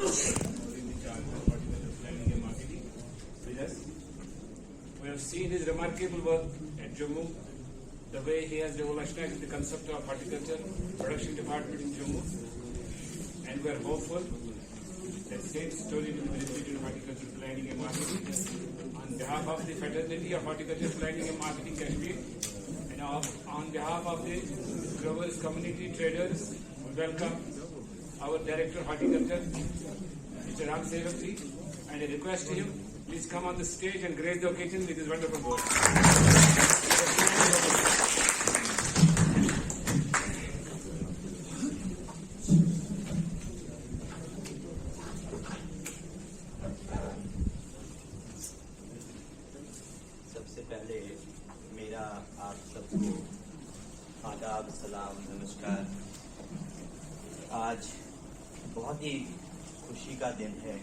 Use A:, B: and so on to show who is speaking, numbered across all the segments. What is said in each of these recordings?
A: in charge of horticulture planning and marketing with us. We have seen his remarkable work at Jammu, the way he has revolutionized the concept of horticulture production department in Jammu, and we are hopeful that same story will be repeated in horticulture planning and marketing. On behalf of the fraternity of horticulture planning and marketing Kashmir, and on behalf of the growers community traders, we welcome our director of horticulture, Mr. Ram Sevakji, and I request him, please come on the stage and grace the occasion with his wonderful work.
B: सबसे पहले मेरा आप सबको आदाब, सलाम, नमस्कार। आज बहुत ही खुशी का दिन है।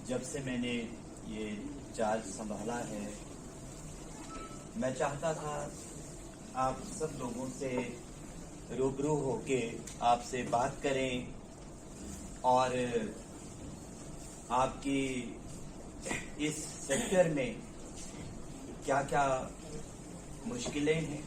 B: जब से मैंने ये चार्ज संभाला है, मैं चाहता था आप सब लोगों से रूबरू होके आपसे बात करें और आपकी इस सेक्टर में क्या क्या मुश्किलें हैं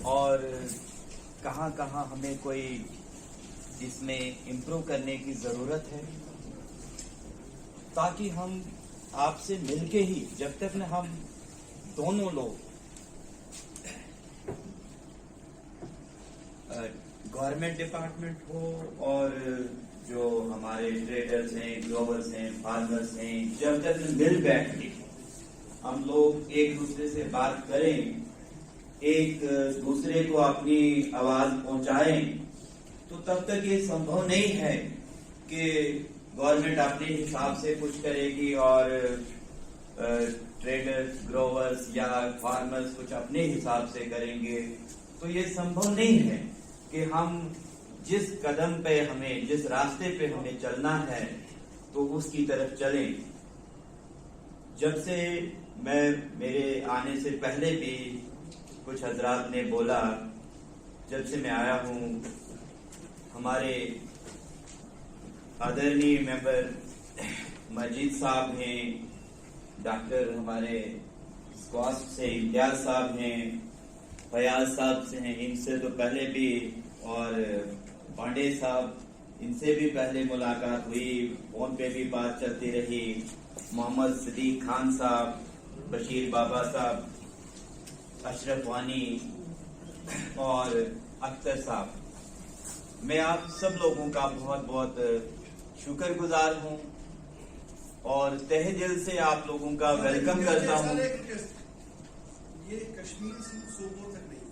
B: और कहाँ कहाँ हमें कोई इसमें इम्प्रूव करने की ज़रूरत है, ताकि हम आपसे मिलके ही, जब तक न हम दोनों लोग गवर्नमेंट डिपार्टमेंट हो और जो हमारे ट्रेडर्स हैं, ग्रोवर्स हैं, फार्मर्स हैं, जब तक मिल बैठ के हम लोग एक दूसरे से बात करें, एक दूसरे को अपनी आवाज पहुंचाएं, तो तब तक ये संभव नहीं है कि गवर्नमेंट अपने हिसाब से कुछ करेगी और ट्रेडर्स, ग्रोवर्स या फार्मर्स कुछ अपने हिसाब से करेंगे। तो ये संभव नहीं है कि हम जिस कदम पे हमें, जिस रास्ते पे हमें चलना है, तो उसकी तरफ चलें। जब से मेरे आने से पहले भी कुछ हजरात ने बोला, जब से मैं आया हूँ, हमारे आदरणीय मेंबर मजीद साहब हैं, डॉक्टर हमारे स्क्वाश से इम्तियाज साहब हैं, फयाज साहब से हैं, इनसे तो पहले भी, और पांडे साहब, इनसे भी पहले मुलाकात हुई, फोन पे भी बात चलती रही, मोहम्मद सदीक खान साहब, बशीर बाबा साहब, अशरफ वानी और अख्तर साहब। मैं आप सब लोगों का बहुत बहुत शुक्रगुजार हूं और तहे दिल से आप लोगों का वेलकम करता हूं।
C: ये कश्मीर से सोपोर तक नहीं,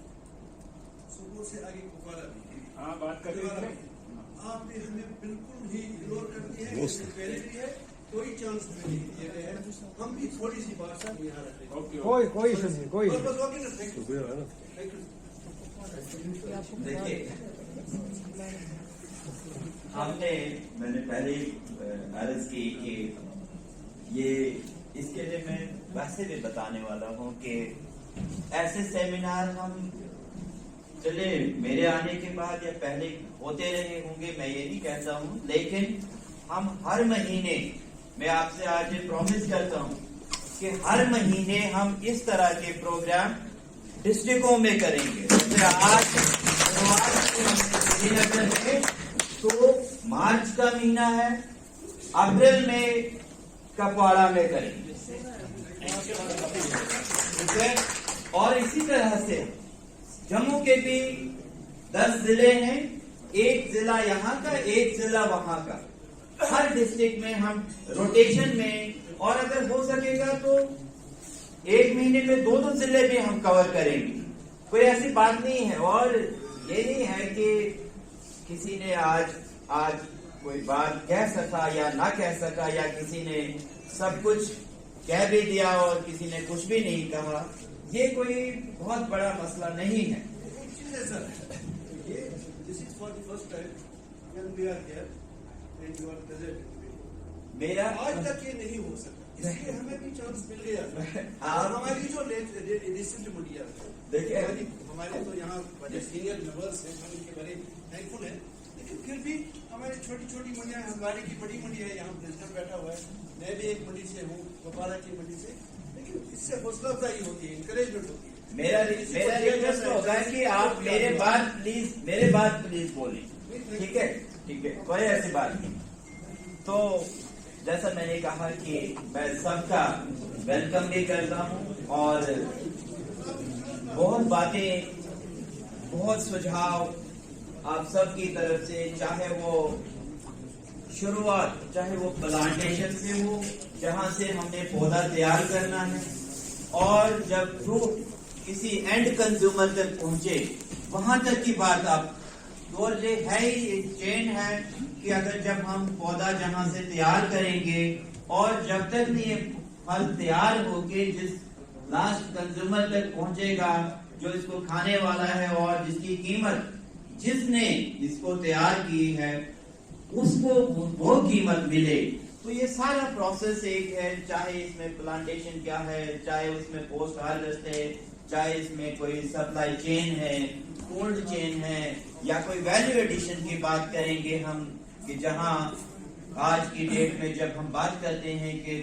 C: सोपोर से आगे कुपवाड़ा भी।
A: हाँ, बात कर रहे हैं।
C: आपने हमें बिल्कुल ही इग्नोर कर दिया है, पहले भी है, कोई चांस हमें नहीं दिया गया है। हम भी थोड़ी सी बात यहाँ रखते हैं। कोई सुनिए, कोई
B: देखिए, मैंने पहले ही अर्ज की कि ये, इसके लिए मैं वैसे भी बताने वाला हूँ कि ऐसे सेमिनार हम चले मेरे आने के बाद या पहले होते रहे होंगे, मैं ये नहीं कहता हूँ, लेकिन हम हर महीने, मैं आपसे आज ये प्रॉमिस करता हूँ कि हर महीने हम इस तरह के प्रोग्राम डिस्ट्रिक्टों में करेंगे। जैसे आज श्रीनगर में, तो मार्च का महीना है, अप्रैल में कपवाड़ा में करेंगे, ठीक है। और इसी तरह से जम्मू के भी 10 जिले हैं, एक जिला यहाँ का, एक जिला वहां का। हर डिस्ट्रिक्ट में हम रोटेशन में, और अगर हो सकेगा तो एक महीने में 2-2 जिले भी हम कवर करेंगे। कोई ऐसी बात नहीं है। और ये नहीं है कि किसी ने आज कोई बात कह सका या ना कह सका, या किसी ने सब कुछ कह भी दिया और किसी ने कुछ भी नहीं कहा। ये कोई बहुत बड़ा मसला नहीं है।
C: सर, ये this is for the first time when we are here and you are present.
B: मेरा
C: आज तक ये नहीं हो सका, इसलिए हमें भी चांस मिल गया। और हमारी जो रिसेंट मीडिया,
B: देखिए
C: हमारे तो यहाँ बड़े सीनियर मेंबर्स हैं, हम इनके बड़े थैंकफुल हैं। लेकिन फिर भी हमारी छोटी छोटी मंडियां, हमारी की बड़ी मंडी है, यहाँ प्रेसिडेंट बैठा हुआ है, मैं भी एक मंडी से हूँ, गोपाला की मंडी से, लेकिन इससे हौसला अफजाई होती है, इंकरेजमेंट होती है।
B: मेरा रिक्वेस्ट होगा कि आप मेरे बात प्लीज बोलें, ठीक है? ठीक है, कोई ऐसी बात नहीं। तो जैसा मैंने कहा कि मैं सबका वेलकम भी करता हूँ और बहुत बातें, बहुत सुझाव आप सबकी तरफ से, चाहे वो शुरुआत, चाहे वो प्लांटेशन से हो, जहां से हमने पौधा तैयार करना है, और जब फ्रूट किसी एंड कंज्यूमर तक पहुंचे वहां तक की बात आप, और ये है ही चेन है कि अगर जब हम पौधा जहां से तैयार करेंगे और जब तक नहीं ये फल तैयार होके जिस लास्ट कंज्यूमर तक पहुंचेगा, जो इसको खाने वाला है और जिसकी कीमत जिसने इसको तैयार की है उसको वो कीमत मिले, तो ये सारा प्रोसेस एक है। चाहे इसमें प्लांटेशन क्या है, चाहे उसमें पोस्ट हार्वेस्ट है, चाहे इसमें कोई सप्लाई चेन है, कोल्ड चेन है, या कोई वैल्यू एडिशन की बात करेंगे हम, कि जहां आज की डेट में जब हम बात करते हैं कि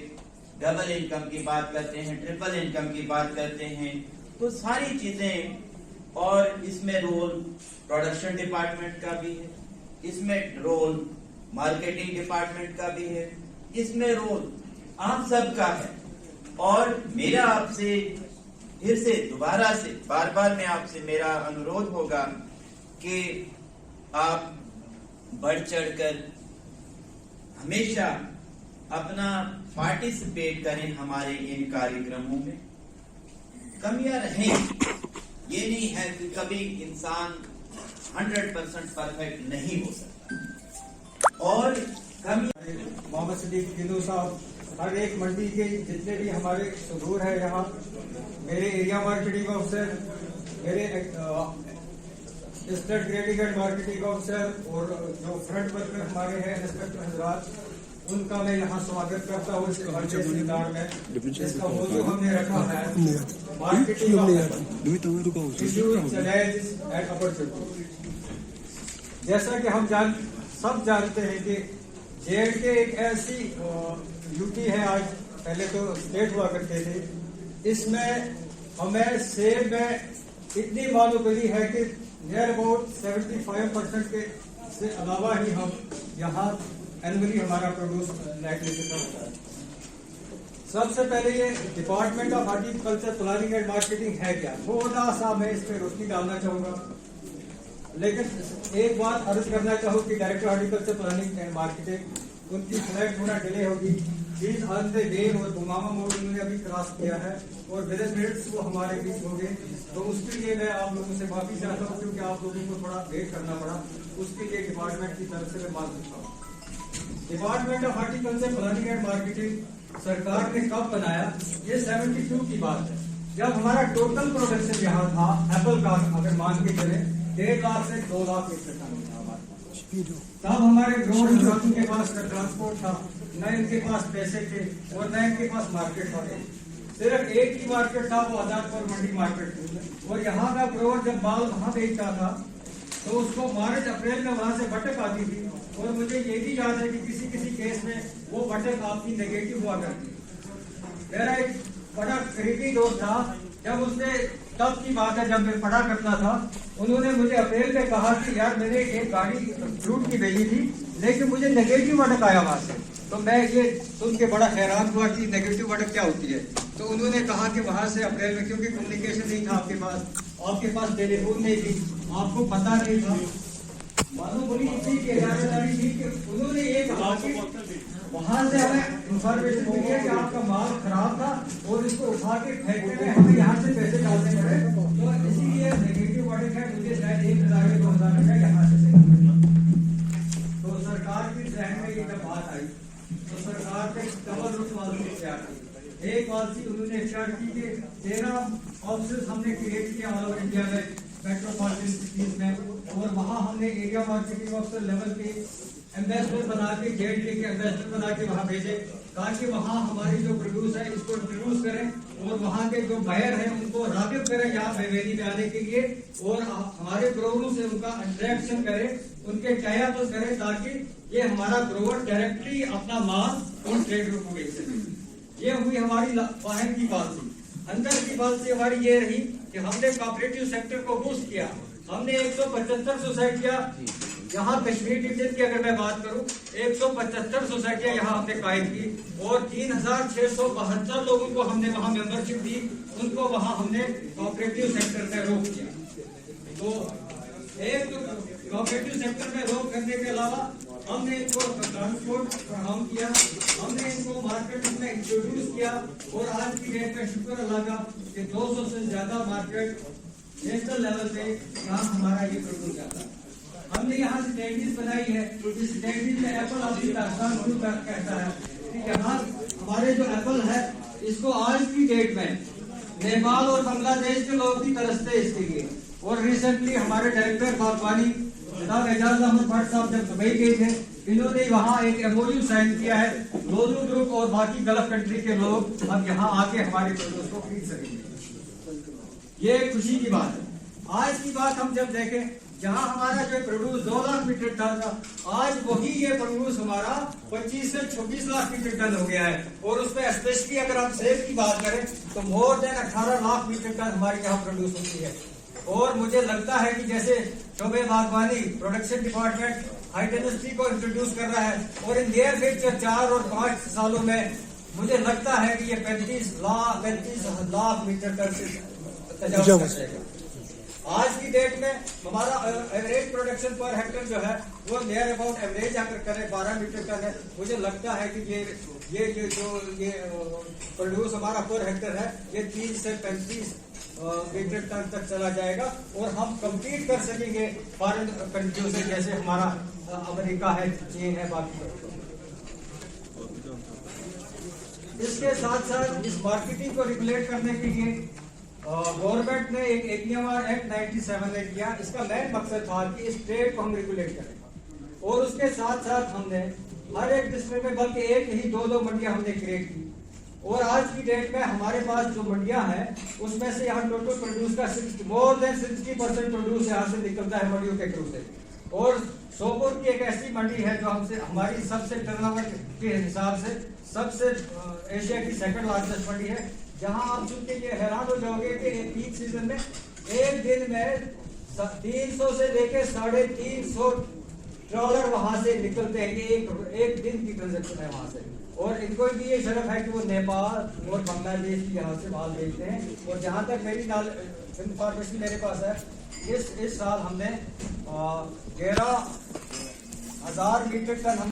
B: डबल इनकम की बात करते हैं, ट्रिपल इनकम की बात करते हैं, तो सारी चीजें, और इसमें रोल प्रोडक्शन डिपार्टमेंट का भी है, इसमें रोल मार्केटिंग डिपार्टमेंट का भी है, इसमें रोल आप सबका है। और मेरा आपसे फिर से दोबारा से बार बार मैं आपसे मेरा अनुरोध होगा कि आप बढ़ चढ़कर हमेशा अपना पार्टिसिपेट करें हमारे इन कार्यक्रमों में। कमियां रहें, ये नहीं है कि कभी इंसान 100% परफेक्ट नहीं हो सकता, और
D: मोहम्मद सदीक गिल्लू साहब, हर एक मंडी के जितने भी हमारे सुदूर है यहाँ, मेरे एरिया मार्केटिंग ऑफिसर, मेरे state grading and marketing officer, और जो फ्रंट वर्कर हमारे हैं इंस्पेक्टर हजरात, उनका मैं यहाँ स्वागत करता हूँ इस सेमिनार में। इसका मौजूद हमने रखा है मार्केटिंग चैलेंजेस एंड अपॉर्चुनिटी। जैसा कि हम सब जानते हैं कि JNK एक ऐसी यूटी है, आज पहले तो स्टेट हुआ करते थे, इसमें हमें सेब में इतनी मालूमली है कि नियर अबाउट 75% के से अलावा ही हम यहाँ एनुअली हमारा प्रोड्यूस लाइटली होता है। सबसे पहले ये department of horticulture planning and marketing है क्या, थोड़ा सा मैं इस पर रोशनी डालना चाहूंगा। लेकिन एक बात अर्ज करना चाहूँ कि director horticulture planning and marketing, उनकी फ्लाइट थोड़ा डिले होगी, प्लीज ऑन द वे, और गुमामा मोड उन्होंने अभी क्रॉस किया है और विद मिनट्स वो हमारे बीच होंगे, तो उसके लिए मैं आप लोगों से माफी चाहता हूँ क्योंकि आप लोगों को थोड़ा वेट करना पड़ा, उसके लिए डिपार्टमेंट की तरफ से मैं माफ करता हूँ। Department of horticulture planning and marketing सरकार ने कब बनाया, ये 72 की बात है, जब हमारा टोटल प्रोडक्शन यहाँ था एप्पल का, अगर मान के चले 1.5 लाख से 2 लाख मीट्रिक टन होता हमारे पास। तब हमारे ग्रोअर्स के पास ट्रांसपोर्ट था, न इनके पास पैसे थे और न इनके पास मार्केट था। सिर्फ एक ही मार्केट था, वो आजादपुर मंडी मार्केट थी, और यहाँ का ग्रोअर जब माल वहाँ बेचता था तो उसको मार्च अप्रैल में वहां से बटक आती थी, और मुझे ये भी याद है कि किसी किसी केस में वो बटक आपकी नेगेटिव हुआ करती। मेरा एक बड़ा करीबी दोस्त था, जब उसने, तब की बात है जब मैं पढ़ा करता था, उन्होंने मुझे अप्रैल में कहा कि यार मैंने एक गाड़ी फ्रूट की भेजी थी लेकिन मुझे नेगेटिव बटक आया वहां से। तो मैं ये सुन के बड़ा हैरान हुआ कि नेगेटिव बटक क्या होती है। तो उन्होंने कहा कि वहां से अप्रैल में, क्योंकि कम्युनिकेशन नहीं था आपके पास टेलीफोन नहीं थी, आपको पता नहीं था, मालूम बोली इतनी जानकारी थी कि उन्होंने ये कहा कि वहां से हमें इंफॉर्मेशन मिली है कि आपका माल खराब था और इसको उठा के फेंकने में हमें यहाँ से पैसे डालने पड़े, तो इसीलिए नेगेटिव बटक है, मुझे शायद 1,000 या 2,000 रुपया यहाँ से तो सरकार की जहन में ये जब बात आई तो सरकार ने डबल रूट पॉलिसी तैयार की। एक पॉलिसी उन्होंने तैयार की कि 13 ऑफिस हमने क्रिएट किया ऑल ओवर इंडिया में, मेट्रोपॉलिटन सिटीज में, और वहाँ हमने एरिया मार्केटिंग ऑफिसर लेवल के एम्बेसडर बना के, JNK के एम्बेसडर बना के वहाँ भेजे, ताकि वहाँ हमारी जो प्रोड्यूस है इसको इंट्रोड्यूस करें और वहाँ के जो बायर हैं उनको रागिब करें यहाँ बेवेली में आने के लिए, और हमारे ग्रोवर्स से उनका इंटरेक्शन करें उनके टाइप करें ताकि ये हमारा ग्रोवर डायरेक्टली अपना माल उन ट्रेडरों को बेच सके। ये हुई हमारी बाहर की पॉलिसी। अंदर की पॉलिसी हमारी ये रही कि हमने कोऑपरेटिव सेक्टर को बूस्ट किया। हमने 175 सोसाइटियां यहाँ कश्मीर डिवीजन की अगर मैं बात करूं 175 सोसाइटियां यहाँ हमने कायम की और 3672 लोगों को हमने वहाँ मेंबरशिप दी। उनको वहाँ हमने कोऑपरेटिव सेक्टर में रोक किया। तो एक कोऑपरेटिव सेक्टर में रोक करने के अलावा हमने इनको ट्रांसपोर्ट फराहम किया, हमने इनको मार्केट में इंट्रोड्यूस किया और आज की डेट में शुक्र अल्लाह का कि 200 से ज्यादा मार्केट नेशनल लेवल पे यहाँ हमारा ये प्रोड्यूस जाता है। हमने यहाँ स्टैंडीज बनाई है। इस स्टैंडीज में एप्पल आपकी दास्तान शुरू कहता है कि यहाँ हमारे जो एप्पल है इसको आज की डेट में नेपाल और बांग्लादेश के लोग भी तरसते इसके लिए। और रिसेंटली हमारे डायरेक्टर बागवानी जनाब एजाज अहमद भट्ट साहब जब दुबई गए थे, इन्होंने वहाँ एक एमओयू साइन किया है। लोधू ग्रुप और बाकी गल्फ कंट्री के लोग अब यहाँ आके हमारे प्रोड्यूस को खरीद सकेंगे। ये खुशी की बात है। आज की बात हम जब देखें, जहाँ हमारा जो प्रोड्यूस 2 लाख मीट्रिक टन था, आज वही ये प्रोड्यूस हमारा 25 से 26 लाख मीट्रिक टन हो गया है। और उसमें स्पेशली अगर हम सेल की बात करें तो more than 18 lakh metric ton हमारे यहाँ प्रोड्यूस होती है। और मुझे लगता है कि जैसे शोबे बागवानी प्रोडक्शन डिपार्टमेंट हाई डेंसिटी को इंट्रोड्यूस कर रहा है और इन नियर फ्यूचर 4 और 5 सालों में मुझे लगता है कि ये 35 लाख मीट्रिक टन से तजावुज़ कर जाएगा। आज की डेट में हमारा एवरेज प्रोडक्शन पर हेक्टर जो है वो नियर अबाउट एवरेज अगर करें 12 मीट्रिक टन है। मुझे लगता है कि ये प्रोड्यूस हमारा पर हेक्टर है ये 30 से 35 मीट्रिक टन तक चला जाएगा और हम कम्पीट कर सकेंगे फॉरेन कंट्रियों से, जैसे हमारा अमेरिका है, चीन है, बाकी। इसके साथ साथ इस मार्केटिंग को रेगुलेट करने के लिए गवर्नमेंट ने एक एपीएमआर एक्ट 97 में किया। इसका मेन मकसद था कि इस ट्रेड को हम रेगुलेट करें। और उसके साथ साथ हमने हर एक डिस्ट्रिक्ट में बल्कि एक ही 2 मंडियां हमने क्रिएट की। और आज की डेट में हमारे पास जो मंडियां हैं उसमें से यहाँ टोटल प्रोड्यूस का मोर देन 60% प्रोड्यूस यहाँ से निकलता है मंडियों के थ्रू से। और सोपोर की एक ऐसी मंडी है जो हमसे हमारी सबसे टर्नओवर के हिसाब से सबसे एशिया की सेकंड लार्जेस्ट मंडी है, जहां आप सुन के ये हैरान हो जाओगे कि पीक सीजन में एक दिन में 300 से लेके 350 ट्रॉलर वहां से निकलते हैं। ये एक दिन की ट्रांजेक्शन है वहां से। और इनको भी ये शर्फ है कि वो नेपाल और बांग्लादेश की यहाँ से माल बेचते हैं। और जहाँ तक मेरी इंफॉर्मेशन मेरे पास है, इस साल हमने 11,000 मीट्रिक टन